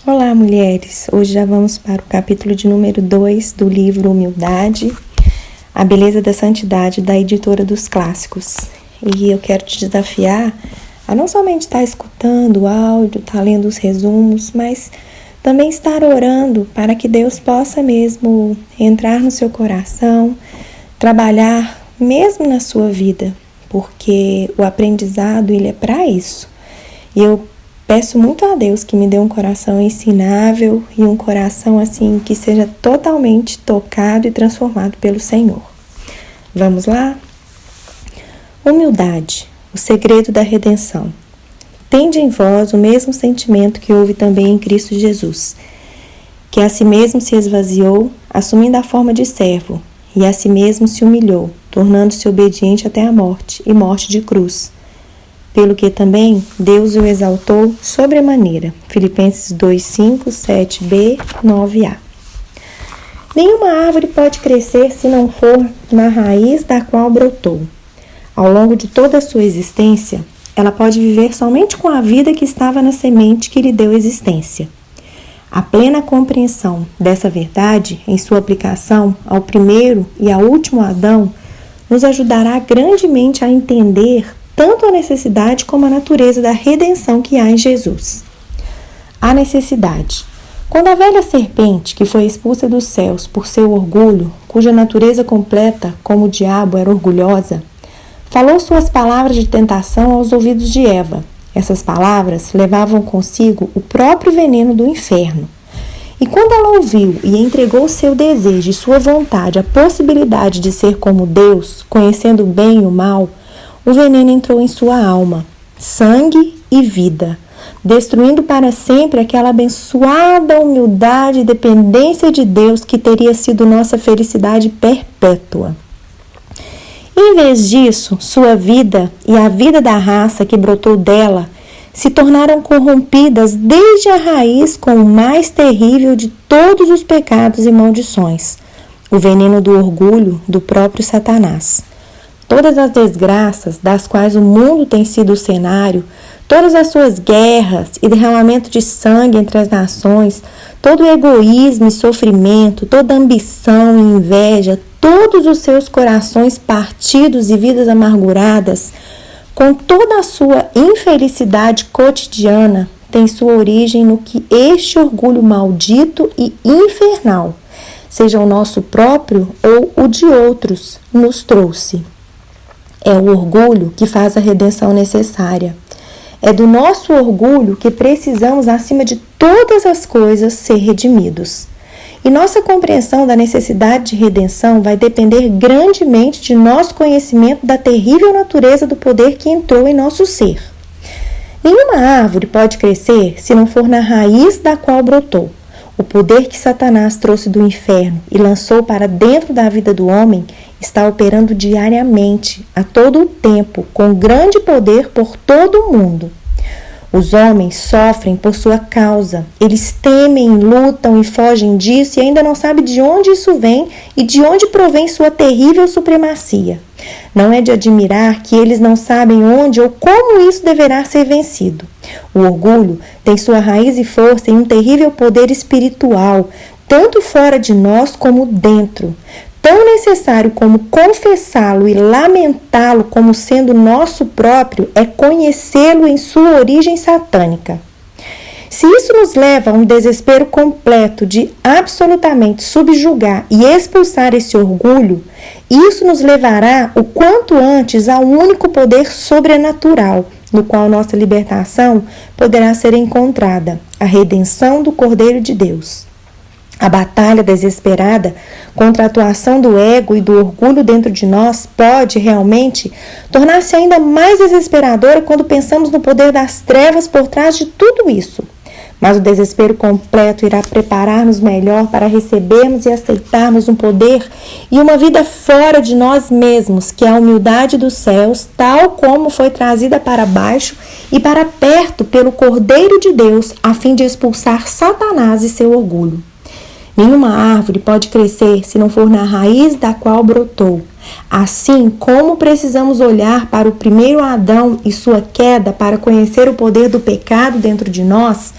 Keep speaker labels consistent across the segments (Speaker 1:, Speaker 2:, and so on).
Speaker 1: Olá, mulheres! Hoje já vamos para o capítulo de número 2 do livro Humildade, A Beleza da Santidade, da editora dos Clássicos. E eu quero te desafiar a não somente estar escutando o áudio, estar lendo os resumos, mas também estar orando para que Deus possa mesmo entrar no seu coração, trabalhar mesmo na sua vida, porque o aprendizado ele é para isso. E eu peço muito a Deus que me dê um coração ensinável e um coração assim que seja totalmente tocado e transformado pelo Senhor. Vamos lá? Humildade, o segredo da redenção. Tende em vós o mesmo sentimento que houve também em Cristo Jesus, que a si mesmo se esvaziou, assumindo a forma de servo, e a si mesmo se humilhou, tornando-se obediente até a morte, e morte de cruz. Pelo que também Deus o exaltou sobremaneira. Filipenses 2:5, 7b, 9a. Nenhuma árvore pode crescer se não for na raiz da qual brotou. Ao longo de toda a sua existência, ela pode viver somente com a vida que estava na semente que lhe deu existência. A plena compreensão dessa verdade, em sua aplicação ao primeiro e ao último Adão, nos ajudará grandemente a entender tanto a necessidade como a natureza da redenção que há em Jesus. A necessidade. Quando a velha serpente, que foi expulsa dos céus por seu orgulho, cuja natureza completa, como o diabo, era orgulhosa, falou suas palavras de tentação aos ouvidos de Eva. Essas palavras levavam consigo o próprio veneno do inferno. E quando ela ouviu e entregou seu desejo e sua vontade à possibilidade de ser como Deus, conhecendo o bem e o mal, o veneno entrou em sua alma, sangue e vida, destruindo para sempre aquela abençoada humildade e dependência de Deus que teria sido nossa felicidade perpétua. Em vez disso, sua vida e a vida da raça que brotou dela se tornaram corrompidas desde a raiz com o mais terrível de todos os pecados e maldições, o veneno do orgulho do próprio Satanás. Todas as desgraças das quais o mundo tem sido o cenário, todas as suas guerras e derramamento de sangue entre as nações, todo o egoísmo e sofrimento, toda ambição e inveja, todos os seus corações partidos e vidas amarguradas, com toda a sua infelicidade cotidiana, tem sua origem no que este orgulho maldito e infernal, seja o nosso próprio ou o de outros, nos trouxe. É o orgulho que faz a redenção necessária. É do nosso orgulho que precisamos, acima de todas as coisas, ser redimidos. E nossa compreensão da necessidade de redenção vai depender grandemente de nosso conhecimento da terrível natureza do poder que entrou em nosso ser. Nenhuma árvore pode crescer se não for na raiz da qual brotou. O poder que Satanás trouxe do inferno e lançou para dentro da vida do homem está operando diariamente, a todo o tempo, com grande poder por todo o mundo. Os homens sofrem por sua causa, eles temem, lutam e fogem disso e ainda não sabem de onde isso vem e de onde provém sua terrível supremacia. Não é de admirar que eles não sabem onde ou como isso deverá ser vencido. O orgulho tem sua raiz e força em um terrível poder espiritual, tanto fora de nós como dentro. Tão necessário como confessá-lo e lamentá-lo como sendo nosso próprio é conhecê-lo em sua origem satânica. Se isso nos leva a um desespero completo de absolutamente subjugar e expulsar esse orgulho, isso nos levará o quanto antes ao único poder sobrenatural, no qual nossa libertação poderá ser encontrada, a redenção do Cordeiro de Deus. A batalha desesperada contra a atuação do ego e do orgulho dentro de nós pode realmente tornar-se ainda mais desesperadora quando pensamos no poder das trevas por trás de tudo isso. Mas o desespero completo irá preparar-nos melhor para recebermos e aceitarmos um poder e uma vida fora de nós mesmos, que é a humildade dos céus, tal como foi trazida para baixo e para perto pelo Cordeiro de Deus, a fim de expulsar Satanás e seu orgulho. Nenhuma árvore pode crescer se não for na raiz da qual brotou. Assim como precisamos olhar para o primeiro Adão e sua queda para conhecer o poder do pecado dentro de nós,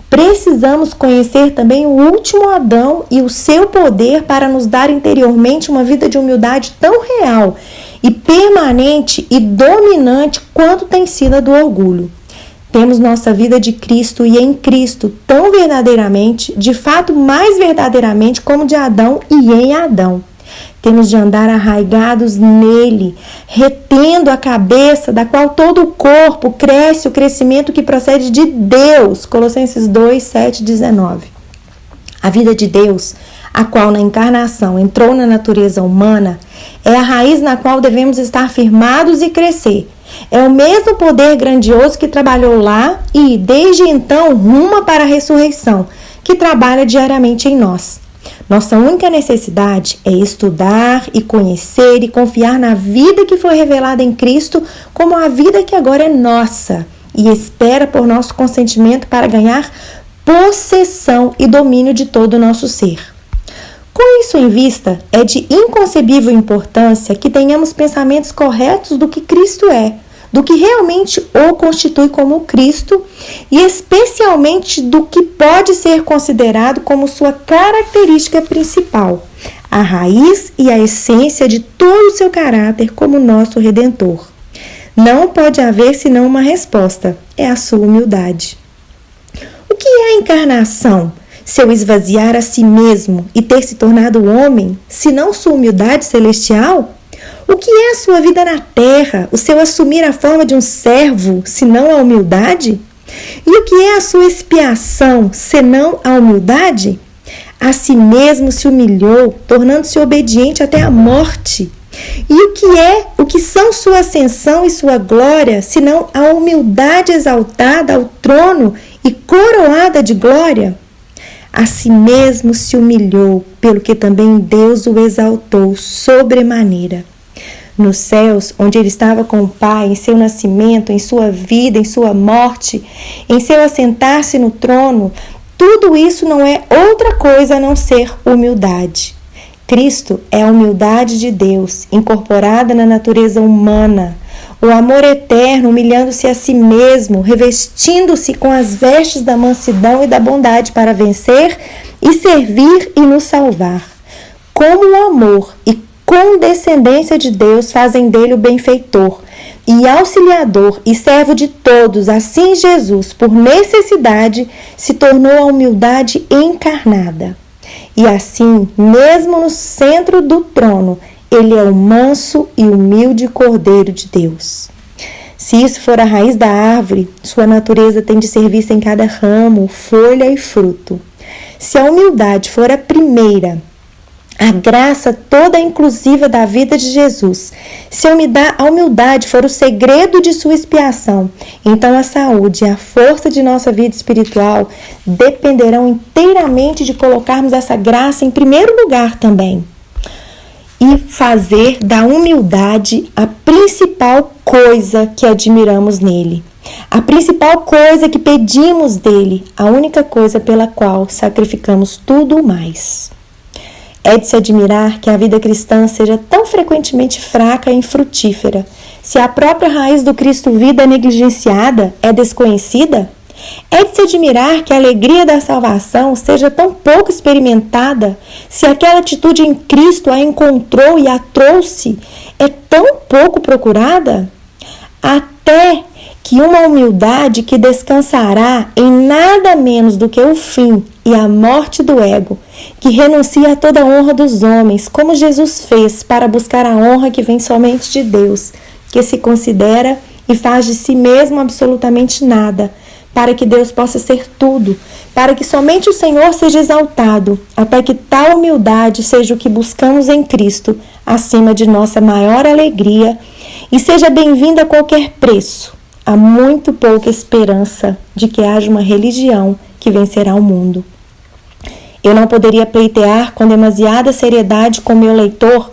Speaker 1: precisamos conhecer também o último Adão e o seu poder para nos dar interiormente uma vida de humildade tão real e permanente e dominante quanto tem sido a do orgulho. Temos nossa vida de Cristo e em Cristo tão verdadeiramente, de fato mais verdadeiramente como de Adão e em Adão. Temos de andar arraigados nele, retendo a cabeça da qual todo o corpo cresce, o crescimento que procede de Deus. Colossenses 2, 7, 19. A vida de Deus, a qual na encarnação entrou na natureza humana, é a raiz na qual devemos estar firmados e crescer. É o mesmo poder grandioso que trabalhou lá e, desde então, ruma para a ressurreição, que trabalha diariamente em nós. Nossa única necessidade é estudar e conhecer e confiar na vida que foi revelada em Cristo como a vida que agora é nossa e espera por nosso consentimento para ganhar possessão e domínio de todo o nosso ser. Com isso em vista, é de inconcebível importância que tenhamos pensamentos corretos do que Cristo é, do que realmente o constitui como Cristo e especialmente do que pode ser considerado como sua característica principal, a raiz e a essência de todo o seu caráter como nosso Redentor. Não pode haver senão uma resposta, é a sua humildade. O que é a encarnação? Seu esvaziar a si mesmo e ter se tornado homem, senão sua humildade celestial? O que é a sua vida na terra, o seu assumir a forma de um servo, senão a humildade? E o que é a sua expiação, senão a humildade? A si mesmo se humilhou, tornando-se obediente até a morte. E o que são sua ascensão e sua glória, senão a humildade exaltada ao trono e coroada de glória? A si mesmo se humilhou, pelo que também Deus o exaltou sobremaneira. Nos céus, onde ele estava com o Pai, em seu nascimento, em sua vida, em sua morte, em seu assentar-se no trono, tudo isso não é outra coisa a não ser humildade. Cristo é a humildade de Deus, incorporada na natureza humana. O amor eterno, humilhando-se a si mesmo, revestindo-se com as vestes da mansidão e da bondade para vencer e servir e nos salvar. Como o amor e condescendência de Deus fazem dele o benfeitor e auxiliador e servo de todos, assim Jesus, por necessidade, se tornou a humildade encarnada. E assim, mesmo no centro do trono, ele é o manso e humilde Cordeiro de Deus. Se isso for a raiz da árvore, sua natureza tem de ser vista em cada ramo, folha e fruto. Se a humildade for a primeira, a graça toda inclusiva da vida de Jesus, se a humildade for o segredo de sua expiação, então a saúde e a força de nossa vida espiritual dependerão inteiramente de colocarmos essa graça em primeiro lugar também. E fazer da humildade a principal coisa que admiramos nele. A principal coisa que pedimos dele, a única coisa pela qual sacrificamos tudo mais. É de se admirar que a vida cristã seja tão frequentemente fraca e infrutífera. Se a própria raiz do Cristo vida é negligenciada, é desconhecida, é de se admirar que a alegria da salvação seja tão pouco experimentada, se aquela atitude em Cristo a encontrou e a trouxe é tão pouco procurada, até que uma humildade que descansará em nada menos do que o fim e a morte do ego, que renuncia a toda a honra dos homens, como Jesus fez para buscar a honra que vem somente de Deus, que se considera e faz de si mesmo absolutamente nada, para que Deus possa ser tudo, para que somente o Senhor seja exaltado, até que tal humildade seja o que buscamos em Cristo, acima de nossa maior alegria, e seja bem-vinda a qualquer preço. Há muito pouca esperança de que haja uma religião que vencerá o mundo. Eu não poderia pleitear com demasiada seriedade com meu leitor,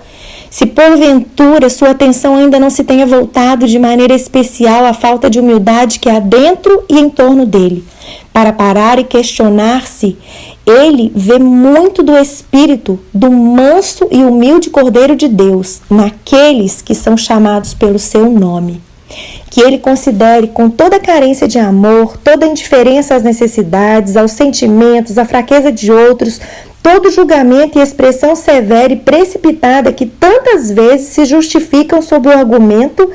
Speaker 1: se porventura sua atenção ainda não se tenha voltado de maneira especial à falta de humildade que há dentro e em torno dele, para parar e questionar-se, ele vê muito do espírito do manso e humilde Cordeiro de Deus naqueles que são chamados pelo seu nome. Que ele considere com toda a carência de amor, toda a indiferença às necessidades, aos sentimentos, à fraqueza de outros, todo julgamento e expressão severa e precipitada que tantas vezes se justificam sob o argumento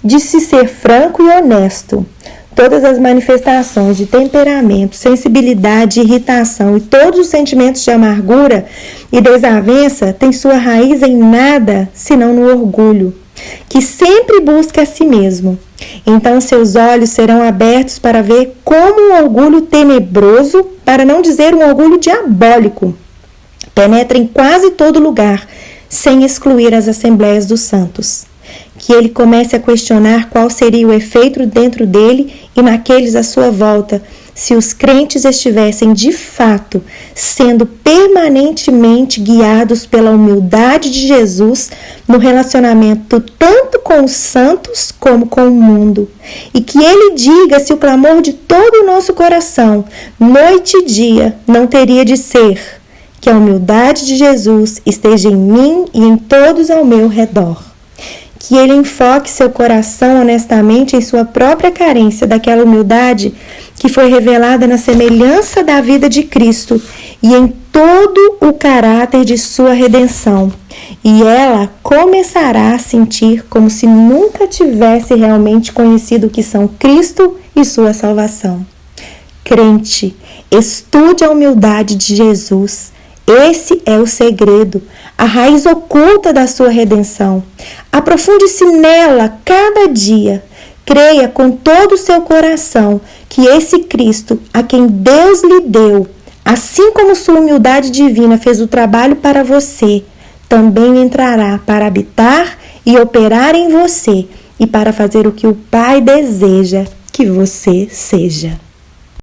Speaker 1: de se ser franco e honesto. Todas as manifestações de temperamento, sensibilidade, irritação e todos os sentimentos de amargura e desavença têm sua raiz em nada senão no orgulho, que sempre busca a si mesmo. Então seus olhos serão abertos para ver como um orgulho tenebroso, para não dizer um orgulho diabólico, penetra em quase todo lugar, sem excluir as assembleias dos santos. Que ele comece a questionar qual seria o efeito dentro dele e naqueles à sua volta, se os crentes estivessem de fato sendo permanentemente guiados pela humildade de Jesus no relacionamento tanto com os santos como com o mundo. E que ele diga se o clamor de todo o nosso coração, noite e dia, não teria de ser que a humildade de Jesus esteja em mim e em todos ao meu redor. Que ele enfoque seu coração honestamente em sua própria carência daquela humildade que foi revelada na semelhança da vida de Cristo e em todo o caráter de sua redenção. E ela começará a sentir como se nunca tivesse realmente conhecido o que são Cristo e sua salvação. Crente, estude a humildade de Jesus. Esse é o segredo, a raiz oculta da sua redenção. Aprofunde-se nela cada dia. Creia com todo o seu coração que esse Cristo, a quem Deus lhe deu, assim como sua humildade divina fez o trabalho para você, também entrará para habitar e operar em você e para fazer o que o Pai deseja que você seja.